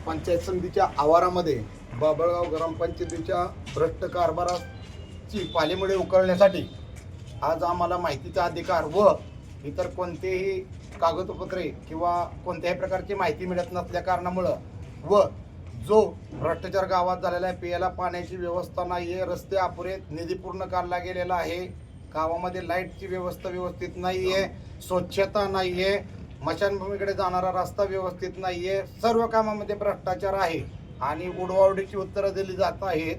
पंचायत समितीच्या आवारामध्ये बाबळगाव ग्रामपंचायतीच्या भ्रष्ट कारभाराची पालेमुळे उकळण्यासाठी आज आम्हाला माहितीचा अधिकार व इतर कोणतेही कागदपत्रे किंवा कोणत्याही प्रकारची माहिती मिळत नसल्या कारणामुळं व जो भ्रष्टाचार गावात झालेला आहे, प्यायला पाण्याची व्यवस्था नाही आहे, रस्ते अपुरे, निधी पूर्ण काढला गेलेला आहे, गावामध्ये लाईटची व्यवस्था व्यवस्थित नाही आहे, स्वच्छता नाही आहे, स्मशानभूमीकडे जाणारा रस्ता व्यवस्थित नाही आहे, सर्व कामामध्ये भ्रष्टाचार आहे आणि उडवाउडीची उत्तरं दिली जात आहेत.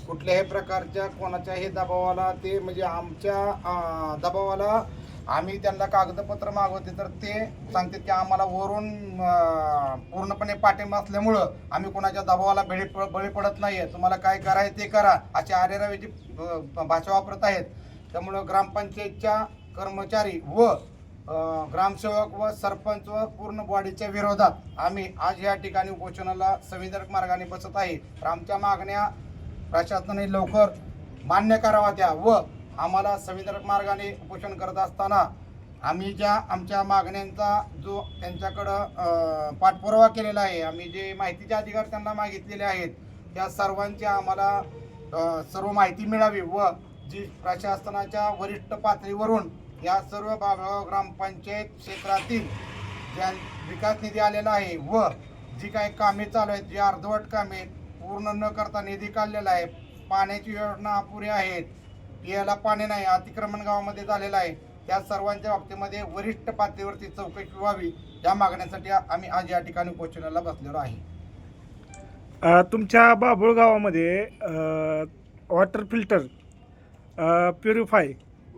कुठल्याही प्रकारच्या कोणाच्याही दबावाला ते म्हणजे आमच्या दबावाला आम्ही त्यांना कागदपत्र मागवते तर ते सांगतात की आम्हाला वरून पूर्णपणे पाठिंबा असल्यामुळं आम्ही कोणाच्या दबावाला बळी पडत नाही आहे, तुम्हाला काय करायचं ते करा अशी आरेरावीची भाषा वापरत आहेत. त्यामुळं ग्रामपंचायतच्या कर्मचारी व ग्रामसेवक व सरपंच व पूर्ण बॉडीच्या विरोधात आम्ही आज या ठिकाणी उपोषणाला संविधानिक मार्गाने बसत आहे. तर आमच्या मागण्या प्रशासनाने लवकर मान्य करावा त्या व आम्हाला संविधानिक मार्गाने उपोषण करत असताना आम्ही ज्या आमच्या मागण्यांचा जो त्यांच्याकडं पाठपुरावा केलेला आहे, आम्ही जे माहितीचे अधिकार त्यांना मागितलेले आहेत त्या सर्वांची आम्हाला सर्व माहिती मिळावी व जी प्रशासनाच्या वरिष्ठ पातळीवरून या सर्व बाबळगाव ग्रामपंचायत क्षेत्रातील ज्या विकास निधी आलेला आहे व जी काही कामे चालू आहेत, जी अर्धवट कामे पूर्ण न करता निधी काढलेला आहे, पाण्याची योजना अपुरी आहेत, पियाला पाणी नाही, अतिक्रमण गावामध्ये झालेलं आहे, त्या सर्वांच्या बाबतीमध्ये वरिष्ठ पातळीवरती चौकशी व्हावी या मागण्यासाठी आम्ही आज या ठिकाणी उपोषणाला बसलेलो आहे. तुमच्या बाभूळ गावामध्ये वॉटर फिल्टर, प्युरिफाय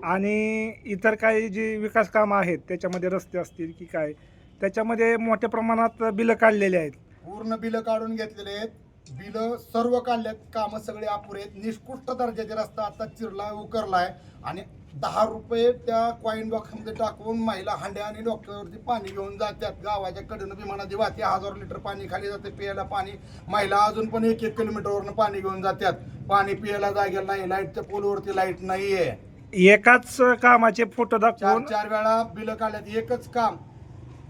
आणि इतर काही जी विकास कामं आहेत त्याच्यामध्ये रस्ते असतील की काय, त्याच्यामध्ये मोठ्या प्रमाणात बिलं काढलेली आहेत. पूर्ण बिलं काढून घेतलेले आहेत, बिलं सर्व काढल्यात, कामं सगळे अपुरे आहेत, निकृष्ट दर्जाचे रस्ता आता चिरला उकरलाय आणि 10 रुपये त्या कॉईन बॉक्समध्ये टाकून महिला हांड्या आणि डोक्यावरती पाणी घेऊन जातात. गावाच्या कडेनं विमानाची वाहते 1000 लिटर पाणी खाली जाते प्यायला पाणी. महिला अजून पण 1-1 किलोमीटरवरनं पाणी घेऊन जातात. पाणी पियाला जागेला नाही, लाईटच्या पोलवरती लाईट नाहीये. एकाच कामाचे फोटो दाखवून 4 वेळा बिलं काढल्यात.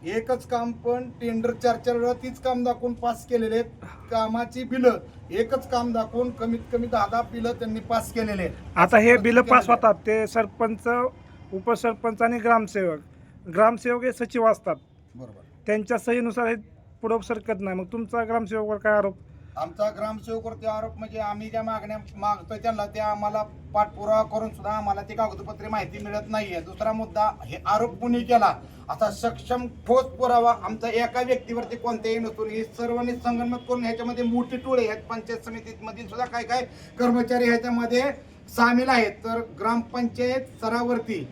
एकच काम पण टेंडर 4 वेळा तीच काम दाखवून पास केलेले आहेत. कामाची बिलं एकच काम दाखवून कमीत कमी 10 बिलं त्यांनी पास केलेले आहेत. आता हे बिलं पास होतात ते सरपंच, उपसरपंच आणि ग्रामसेवक हे सचिव असतात, बरोबर, त्यांच्या सहीनुसार हे पुढं सरकत नाही. मग तुमचा ग्रामसेवकवर काय आरोप? आमचा ग्रामसेवकवरती आरोप म्हणजे आम्ही ज्या मागण्या मागतोय त्यांना त्या आम्हाला पाठपुरावा करून सुद्धा आम्हाला ती कागदपत्रे माहिती मिळत नाहीये. दुसरा मुद्दा, हे आरोप कुणी केला आता सक्षम ठोस पुरावा आमचा एका व्यक्तीवरती कोणत्याही नसून हे सर्वांनी संगनमत करून ह्याच्यामध्ये मोठी टोळी आहेत. पंचायत समितीमधील सुद्धा काय काय कर्मचारी ह्याच्यामध्ये सामील आहेत. तर ग्रामपंचायत स्तरावरती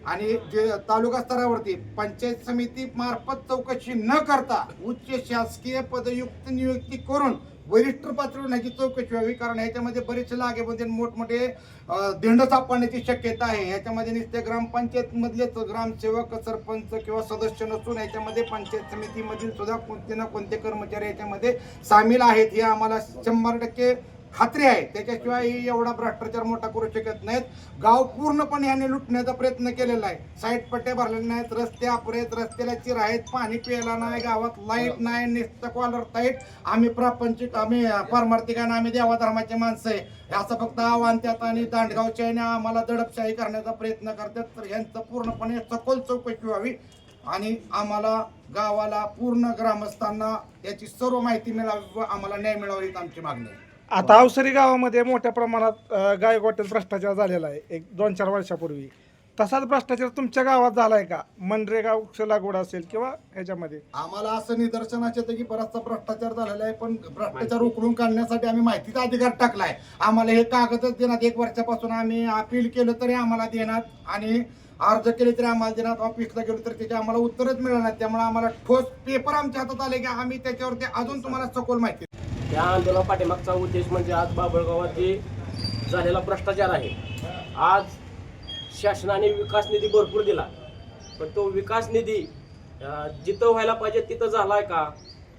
आणि जे तालुका स्तरावरती पंचायत समिती मार्फत चौकशी न करता उच्च शासकीय पदयुक्त नियुक्ती करून वरिष्ठ पातळीवर ह्याची चौकशी व्हावी. कारण ह्याच्यामध्ये बरेचसे लागेबंधे मोठमोठे देंड सापडण्याची शक्यता आहे. ह्याच्यामध्ये नुसते ग्रामपंचायत मधलेच ग्रामसेवक, सरपंच किंवा सदस्य नसून ह्याच्यामध्ये पंचायत समितीमधील सुद्धा कोणते ना कोणते कर्मचारी ह्याच्यामध्ये सामील आहेत. हे आम्हाला 100% खात्री आहे. त्याच्याशिवाय एवढा भ्रष्टाचार मोठा करू शकत नाहीत. गाव पूर्णपणे ह्याने लुटण्याचा प्रयत्न केलेला आहे. साईड पट्ट्या भरलेल्या नाहीत, रस्ते अपुरे आहेत, रस्त्याला चिर आहेत, पाणी प्यायला नाही, गावात लाईट नाही, नुसतं कॉलर टाईट. आम्ही प्रापंचिक, आम्ही पारमार्थिकांना, आम्ही देवा धर्माचे माणसं आहे असं फक्त आव्हान त्यात आणि दांडगावच्या आम्हाला दडपशाही करण्याचा प्रयत्न करतात. तर ह्यांचं पूर्णपणे सखोल चौकशी व्हावी आणि आम्हाला गावाला पूर्ण ग्रामस्थांना याची सर्व माहिती मिळावी व आम्हाला न्याय मिळावा ही आमची मागणी आहे. आता अवसरी गावामध्ये मोठ्या प्रमाणात गायगोट्यात भ्रष्टाचार झालेला आहे 1-2-4 वर्षापूर्वी. तसाच भ्रष्टाचार तुमच्या गावात झालाय का? मनरेगा वृक्ष लागवड असेल किंवा ह्याच्यामध्ये? आम्हाला असं निदर्शनास येतं की बराचसा भ्रष्टाचार झालेला आहे, पण भ्रष्टाचार उकळून काढण्यासाठी आम्ही माहितीचा अधिकार टाकलाय. आम्हाला हे कागदच देण्यात 1 वर्षापासून आम्ही अपील केलं तरी आम्हाला देण्यात आणि अर्ज केले तरी आम्हाला देण्यात, ऑफिसला गेलो तर त्याचे आम्हाला उत्तरच मिळणार. त्यामुळे आम्हाला ठोस पेपर आमच्या हातात आले की आम्ही त्याच्यावरती अजून तुम्हाला सखोल माहिती. त्या आंदोलना पाठीमागचा उद्देश म्हणजे आज बाभळगावात जे झालेला भ्रष्टाचार आहे, आज शासनाने विकास निधी भरपूर दिला, पण तो विकास निधी जिथं व्हायला पाहिजे तिथं झालाय का?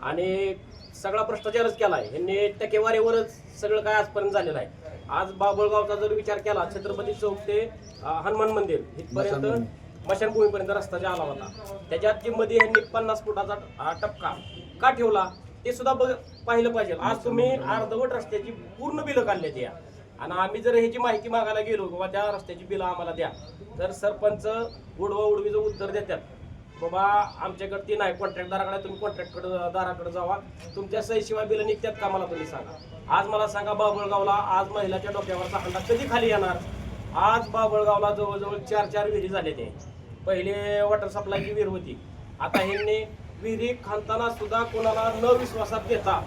आणि सगळा भ्रष्टाचारच केला आहे. यांनी टक्केवारीवरच सगळं काय आजपर्यंत झालेलं आहे. आज बाभळगावचा जर विचार केला, छत्रपती चौक ते हनुमान मंदिर इथपर्यंत स्मशानभूमीपर्यंत रस्ता जे आला होता, त्याच्यात जी मध्ये यांनी 50 फुटाचा टपका का ठेवला ते सुद्धा पाहिलं पाहिजे. आज तुम्ही अर्धवट रस्त्याची पूर्ण बिलं काढली द्या आणि आम्ही जर ह्याची माहिती मागायला गेलो किंवा त्या रस्त्याची बिलं आम्हाला द्या तर सरपंच उडवा उडवीचं उत्तर देतात, बाबा आमच्याकडे ती नाही, कॉन्ट्रॅक्टदाराकडे तुम्ही कॉन्ट्रॅक्टदाराकडे जावा, तुमच्या सहीशिवाय बिलं निघतात का मला तुम्ही सांगा. आज मला सांगा बाबळगावला आज महिलाच्या डोक्यावरचा हंडा कधी खाली येणार. आज बाबळगावला जवळजवळ 4 विहिरी झाले ते. पहिले वॉटर सप्लायची विहीर होती, आता ह्यांनी विहिरी खांदताना सुद्धा कोणाला न विश्वासात घेता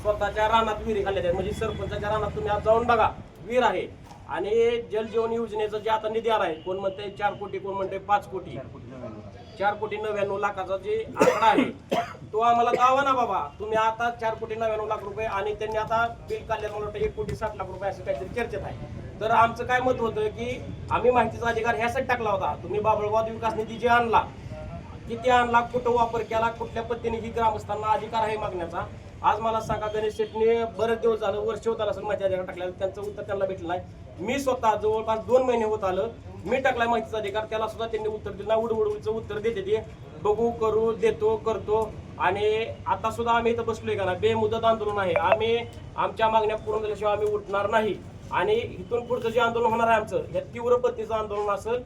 स्वतःच्या रानात विहिरी खाल्ल्या आहेत. म्हणजे सरपंचाच्या रानात तुम्ही आज जाऊन बघा, विहीर आहे. आणि जल जीवन योजनेचं जे आता निधी आला आहे, कोण म्हणते 4 कोटी, कोण म्हणते 5 कोटी, 4,99,00,000 जे आकडा आहे तो आम्हाला दावा ना बाबा. तुम्ही आता 4,99,00,000 रुपये आणि त्यांनी आता बिल काढल्यात मला वाटतं 1,60,00,000 रुपये असे काहीतरी चर्चेत आहे. तर आमचं काय मत होतं की आम्ही माहितीचा अधिकार ह्यासाठी टाकला होता, तुम्ही बाबळगाव विकास निधी जे आणला किती आणला, कुठं वापर केला, कुठल्या पद्धतीने ही ग्रामस्थांना अधिकार आहे मागण्याचा. आज मला सांगा, गणेश शेट्टीने बरेच दिवस झालं, वर्ष होत आलं असेल माहिती अधिकार टाकल्याला, त्यांचं उत्तर त्यांना भेटलं नाही. मी स्वतः जवळपास 2 महिने होत आलं, मी टाकलाय माहितीचा अधिकार, त्याला सुद्धा त्यांनी उत्तर दिलं नाही. उडवडीचं उत्तर देते ते, बघू, करू, देतो, करतो. आणि आता सुद्धा आम्ही इथं बसलोय का ना, बेमुदत आंदोलन आहे. आम्ही आमच्या मागण्या पूर्ण झाल्याशिवाय आम्ही उठणार नाही. आणि इथून पुढचं जे आंदोलन होणार आहे आमचं, हे तीव्र पद्धतीचं आंदोलन असेल.